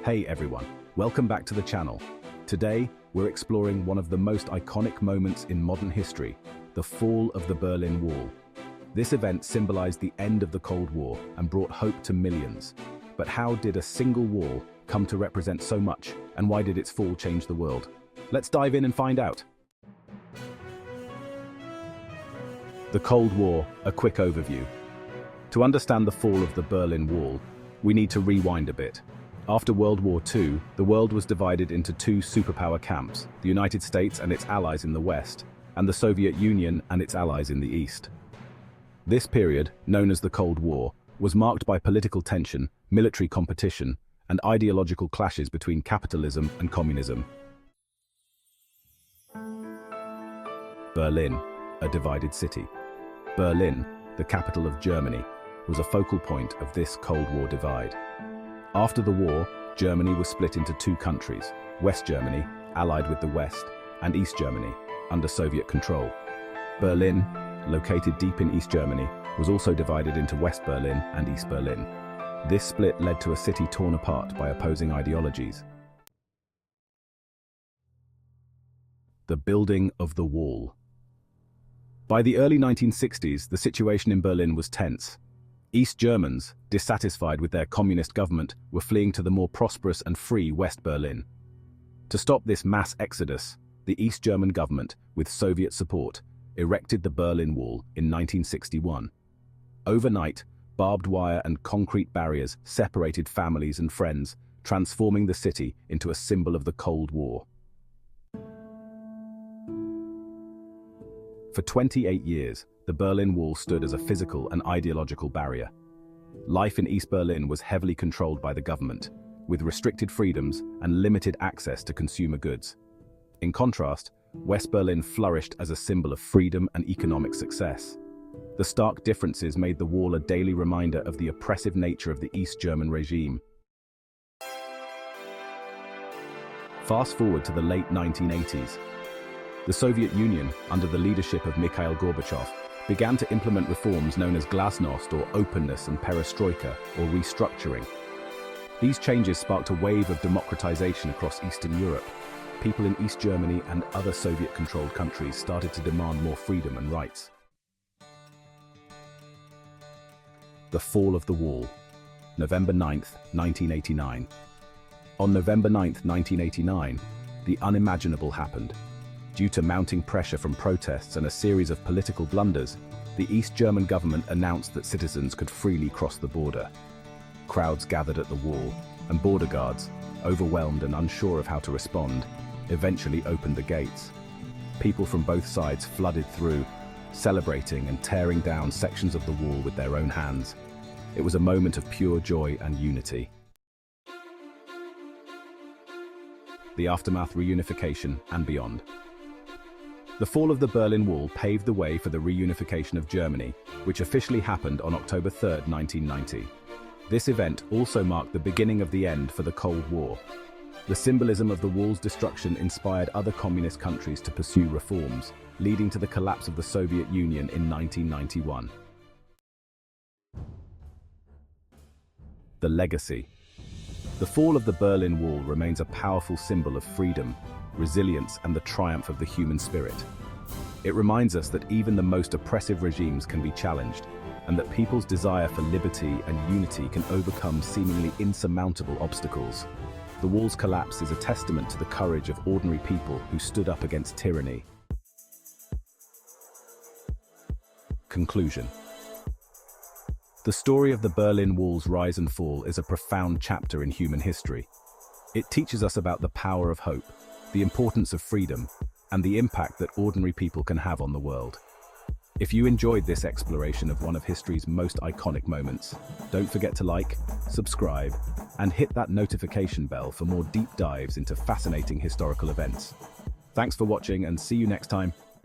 Hey everyone, welcome back to the channel. Today, we're exploring one of the most iconic moments in modern history, the fall of the Berlin Wall. This event symbolized the end of the Cold War and brought hope to millions. But how did a single wall come to represent so much, and why did its fall change the world? Let's dive in and find out. The Cold War, a quick overview. To understand the fall of the Berlin Wall, we need to rewind a bit. After World War II, the world was divided into two superpower camps, the United States and its allies in the West, and the Soviet Union and its allies in the East. This period, known as the Cold War, was marked by political tension, military competition, and ideological clashes between capitalism and communism. Berlin, a divided city. Berlin, the capital of Germany, was a focal point of this Cold War divide. After the war, Germany was split into two countries, West Germany, allied with the West, and East Germany, under Soviet control. Berlin, located deep in East Germany, was also divided into West Berlin and East Berlin. This split led to a city torn apart by opposing ideologies. The building of the wall. By the early 1960s, the situation in Berlin was tense. East Germans, dissatisfied with their communist government, were fleeing to the more prosperous and free West Berlin. To stop this mass exodus, the East German government, with Soviet support, erected the Berlin Wall in 1961. Overnight, barbed wire and concrete barriers separated families and friends, transforming the city into a symbol of the Cold War. For 28 years, the Berlin Wall stood as a physical and ideological barrier. Life in East Berlin was heavily controlled by the government, with restricted freedoms and limited access to consumer goods. In contrast, West Berlin flourished as a symbol of freedom and economic success. The stark differences made the wall a daily reminder of the oppressive nature of the East German regime. Fast forward to the late 1980s. The Soviet Union, under the leadership of Mikhail Gorbachev, began to implement reforms known as glasnost, or openness, and perestroika, or restructuring. These changes sparked a wave of democratization across Eastern Europe. People in East Germany and other Soviet-controlled countries started to demand more freedom and rights. The fall of the wall. November 9th, 1989. On November 9th, 1989, the unimaginable happened. Due to mounting pressure from protests and a series of political blunders, the East German government announced that citizens could freely cross the border. Crowds gathered at the wall, and border guards, overwhelmed and unsure of how to respond, eventually opened the gates. People from both sides flooded through, celebrating and tearing down sections of the wall with their own hands. It was a moment of pure joy and unity. The aftermath, reunification, and beyond. The fall of the Berlin Wall paved the way for the reunification of Germany, which officially happened on October 3, 1990. This event also marked the beginning of the end for the Cold War. The symbolism of the wall's destruction inspired other communist countries to pursue reforms, leading to the collapse of the Soviet Union in 1991. The legacy. The fall of the Berlin Wall remains a powerful symbol of freedom, resilience, and the triumph of the human spirit. It reminds us that even the most oppressive regimes can be challenged, and that people's desire for liberty and unity can overcome seemingly insurmountable obstacles. The wall's collapse is a testament to the courage of ordinary people who stood up against tyranny. Conclusion. The story of the Berlin Wall's rise and fall is a profound chapter in human history. It teaches us about the power of hope, the importance of freedom, and the impact that ordinary people can have on the world. If you enjoyed this exploration of one of history's most iconic moments, don't forget to like, subscribe, and hit that notification bell for more deep dives into fascinating historical events. Thanks for watching, and see you next time.